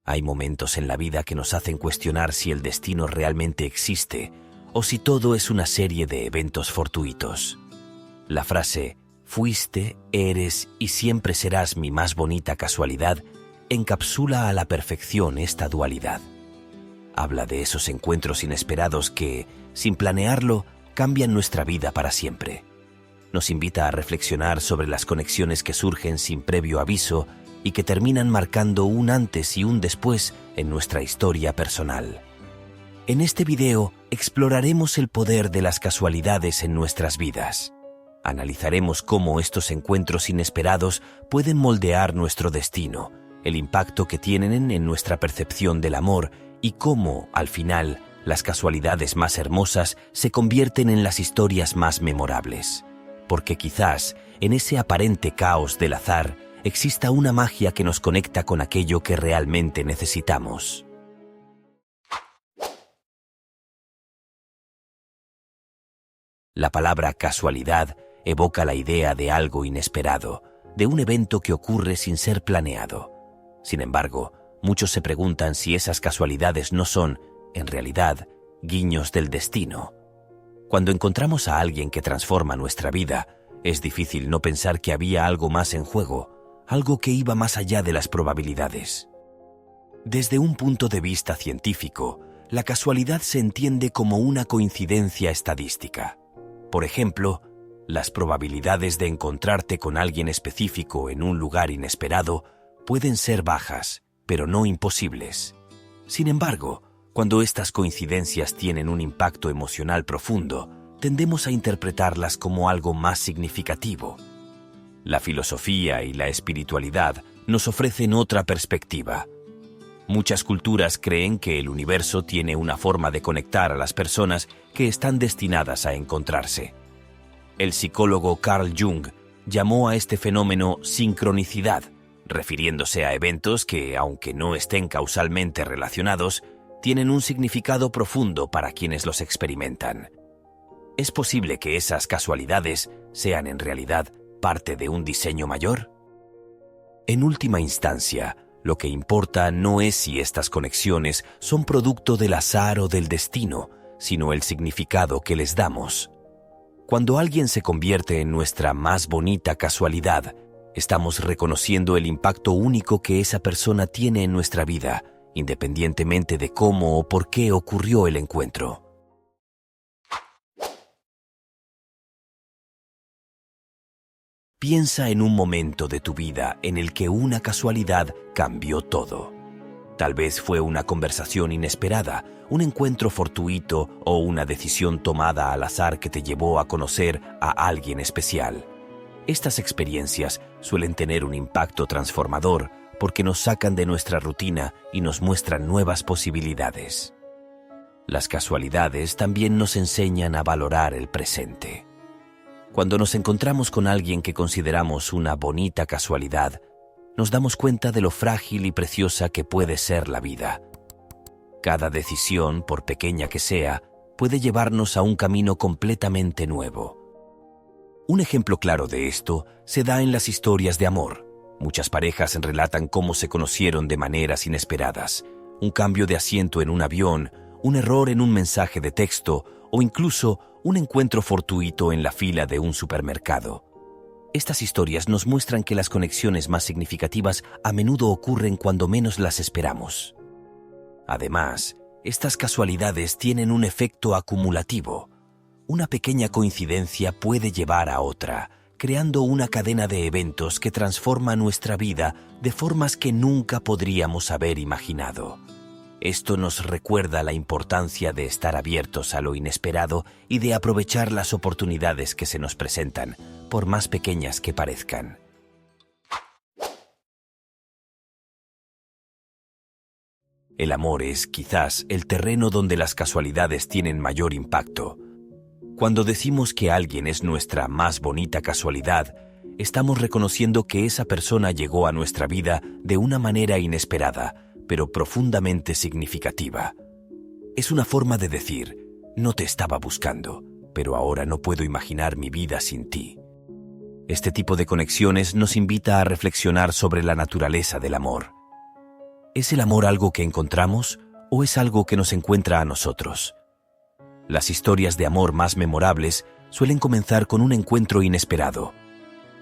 Hay momentos en la vida que nos hacen cuestionar si el destino realmente existe o si todo es una serie de eventos fortuitos. La frase «fuiste, eres y siempre serás mi más bonita casualidad» encapsula a la perfección esta dualidad. Habla de esos encuentros inesperados que, sin planearlo, cambian nuestra vida para siempre. Nos invita a reflexionar sobre las conexiones que surgen sin previo aviso y que terminan marcando un antes y un después en nuestra historia personal. En este video exploraremos el poder de las casualidades en nuestras vidas. Analizaremos cómo estos encuentros inesperados pueden moldear nuestro destino, el impacto que tienen en nuestra percepción del amor y cómo, al final, las casualidades más hermosas se convierten en las historias más memorables. Porque quizás, en ese aparente caos del azar, exista una magia que nos conecta con aquello que realmente necesitamos. La palabra casualidad evoca la idea de algo inesperado, de un evento que ocurre sin ser planeado. Sin embargo, muchos se preguntan si esas casualidades no son, en realidad, guiños del destino. Cuando encontramos a alguien que transforma nuestra vida, es difícil no pensar que había algo más en juego, algo que iba más allá de las probabilidades. Desde un punto de vista científico, la casualidad se entiende como una coincidencia estadística. Por ejemplo, las probabilidades de encontrarte con alguien específico en un lugar inesperado pueden ser bajas, pero no imposibles. Sin embargo, cuando estas coincidencias tienen un impacto emocional profundo, tendemos a interpretarlas como algo más significativo. La filosofía y la espiritualidad nos ofrecen otra perspectiva. Muchas culturas creen que el universo tiene una forma de conectar a las personas que están destinadas a encontrarse. El psicólogo Carl Jung llamó a este fenómeno sincronicidad, refiriéndose a eventos que, aunque no estén causalmente relacionados, tienen un significado profundo para quienes los experimentan. ¿Es posible que esas casualidades sean en realidad parte de un diseño mayor? En última instancia, lo que importa no es si estas conexiones son producto del azar o del destino, sino el significado que les damos. Cuando alguien se convierte en nuestra más bonita casualidad, estamos reconociendo el impacto único que esa persona tiene en nuestra vida, independientemente de cómo o por qué ocurrió el encuentro. Piensa en un momento de tu vida en el que una casualidad cambió todo. Tal vez fue una conversación inesperada, un encuentro fortuito o una decisión tomada al azar que te llevó a conocer a alguien especial. Estas experiencias suelen tener un impacto transformador porque nos sacan de nuestra rutina y nos muestran nuevas posibilidades. Las casualidades también nos enseñan a valorar el presente. Cuando nos encontramos con alguien que consideramos una bonita casualidad, nos damos cuenta de lo frágil y preciosa que puede ser la vida. Cada decisión, por pequeña que sea, puede llevarnos a un camino completamente nuevo. Un ejemplo claro de esto se da en las historias de amor. Muchas parejas relatan cómo se conocieron de maneras inesperadas. Un cambio de asiento en un avión, un error en un mensaje de texto o incluso un encuentro fortuito en la fila de un supermercado. Estas historias nos muestran que las conexiones más significativas a menudo ocurren cuando menos las esperamos. Además, estas casualidades tienen un efecto acumulativo. Una pequeña coincidencia puede llevar a otra, creando una cadena de eventos que transforma nuestra vida de formas que nunca podríamos haber imaginado. Esto nos recuerda la importancia de estar abiertos a lo inesperado y de aprovechar las oportunidades que se nos presentan, por más pequeñas que parezcan. El amor es, quizás, el terreno donde las casualidades tienen mayor impacto. Cuando decimos que alguien es nuestra más bonita casualidad, estamos reconociendo que esa persona llegó a nuestra vida de una manera inesperada, pero profundamente significativa. Es una forma de decir, no te estaba buscando, pero ahora no puedo imaginar mi vida sin ti. Este tipo de conexiones nos invita a reflexionar sobre la naturaleza del amor. ¿Es el amor algo que encontramos o es algo que nos encuentra a nosotros? Las historias de amor más memorables suelen comenzar con un encuentro inesperado.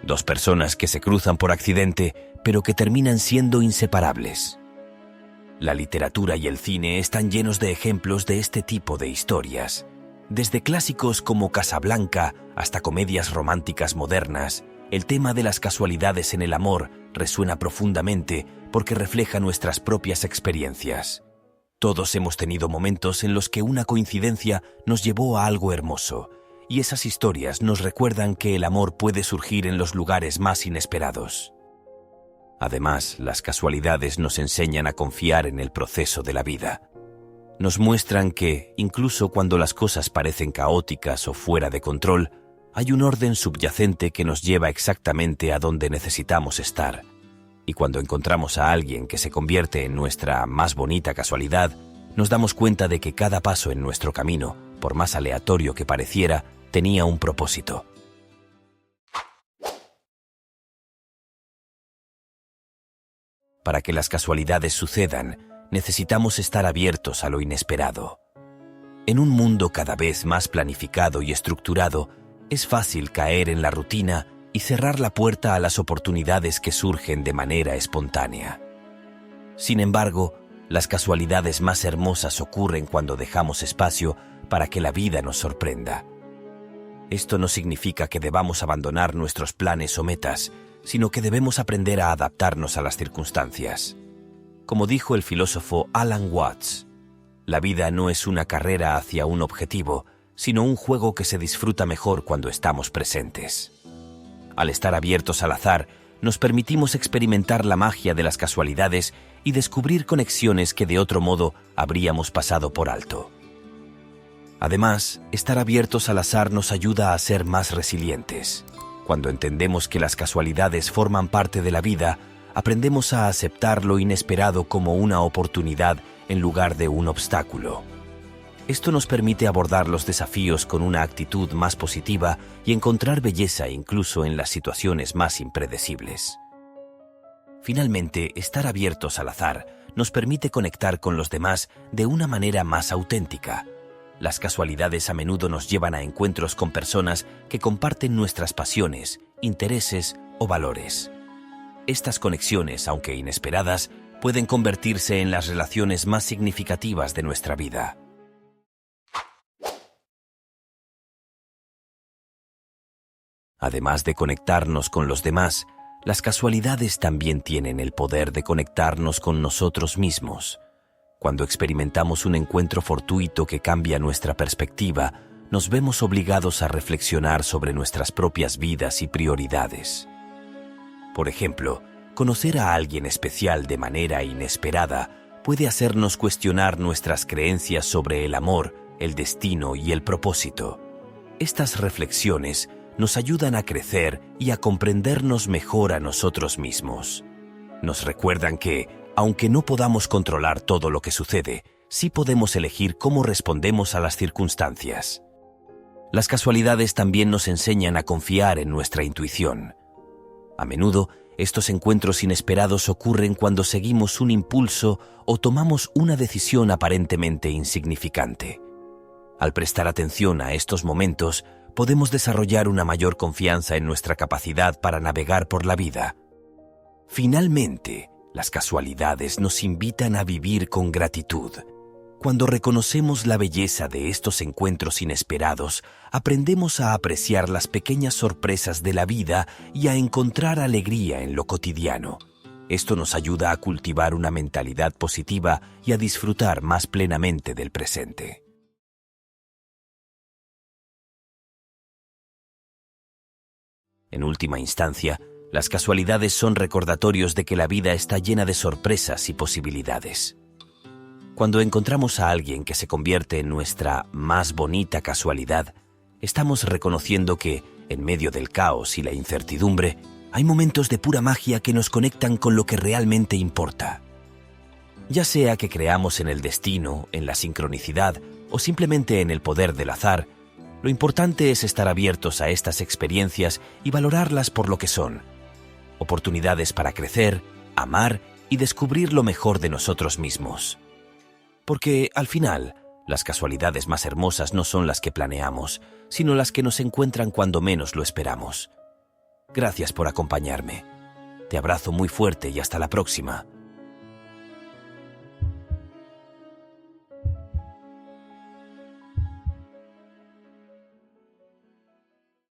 Dos personas que se cruzan por accidente, pero que terminan siendo inseparables. La literatura y el cine están llenos de ejemplos de este tipo de historias. Desde clásicos como Casablanca hasta comedias románticas modernas, el tema de las casualidades en el amor resuena profundamente porque refleja nuestras propias experiencias. Todos hemos tenido momentos en los que una coincidencia nos llevó a algo hermoso, y esas historias nos recuerdan que el amor puede surgir en los lugares más inesperados. Además, las casualidades nos enseñan a confiar en el proceso de la vida. Nos muestran que, incluso cuando las cosas parecen caóticas o fuera de control, hay un orden subyacente que nos lleva exactamente a donde necesitamos estar. Y cuando encontramos a alguien que se convierte en nuestra más bonita casualidad, nos damos cuenta de que cada paso en nuestro camino, por más aleatorio que pareciera, tenía un propósito. Para que las casualidades sucedan, necesitamos estar abiertos a lo inesperado. En un mundo cada vez más planificado y estructurado, es fácil caer en la rutina y cerrar la puerta a las oportunidades que surgen de manera espontánea. Sin embargo, las casualidades más hermosas ocurren cuando dejamos espacio para que la vida nos sorprenda. Esto no significa que debamos abandonar nuestros planes o metas, sino que debemos aprender a adaptarnos a las circunstancias. Como dijo el filósofo Alan Watts, la vida no es una carrera hacia un objetivo, sino un juego que se disfruta mejor cuando estamos presentes. Al estar abiertos al azar, nos permitimos experimentar la magia de las casualidades y descubrir conexiones que de otro modo habríamos pasado por alto. Además, estar abiertos al azar nos ayuda a ser más resilientes. Cuando entendemos que las casualidades forman parte de la vida, aprendemos a aceptar lo inesperado como una oportunidad en lugar de un obstáculo. Esto nos permite abordar los desafíos con una actitud más positiva y encontrar belleza incluso en las situaciones más impredecibles. Finalmente, estar abiertos al azar nos permite conectar con los demás de una manera más auténtica. Las casualidades a menudo nos llevan a encuentros con personas que comparten nuestras pasiones, intereses o valores. Estas conexiones, aunque inesperadas, pueden convertirse en las relaciones más significativas de nuestra vida. Además de conectarnos con los demás, las casualidades también tienen el poder de conectarnos con nosotros mismos. Cuando experimentamos un encuentro fortuito que cambia nuestra perspectiva, nos vemos obligados a reflexionar sobre nuestras propias vidas y prioridades. Por ejemplo, conocer a alguien especial de manera inesperada puede hacernos cuestionar nuestras creencias sobre el amor, el destino y el propósito. Estas reflexiones nos ayudan a crecer y a comprendernos mejor a nosotros mismos. Nos recuerdan que, aunque no podamos controlar todo lo que sucede, sí podemos elegir cómo respondemos a las circunstancias. Las casualidades también nos enseñan a confiar en nuestra intuición. A menudo, estos encuentros inesperados ocurren cuando seguimos un impulso o tomamos una decisión aparentemente insignificante. Al prestar atención a estos momentos, podemos desarrollar una mayor confianza en nuestra capacidad para navegar por la vida. Finalmente, las casualidades nos invitan a vivir con gratitud. Cuando reconocemos la belleza de estos encuentros inesperados, aprendemos a apreciar las pequeñas sorpresas de la vida y a encontrar alegría en lo cotidiano. Esto nos ayuda a cultivar una mentalidad positiva y a disfrutar más plenamente del presente. En última instancia, las casualidades son recordatorios de que la vida está llena de sorpresas y posibilidades. Cuando encontramos a alguien que se convierte en nuestra más bonita casualidad, estamos reconociendo que, en medio del caos y la incertidumbre, hay momentos de pura magia que nos conectan con lo que realmente importa. Ya sea que creamos en el destino, en la sincronicidad o simplemente en el poder del azar, lo importante es estar abiertos a estas experiencias y valorarlas por lo que son: oportunidades para crecer, amar y descubrir lo mejor de nosotros mismos. Porque, al final, las casualidades más hermosas no son las que planeamos, sino las que nos encuentran cuando menos lo esperamos. Gracias por acompañarme. Te abrazo muy fuerte y hasta la próxima.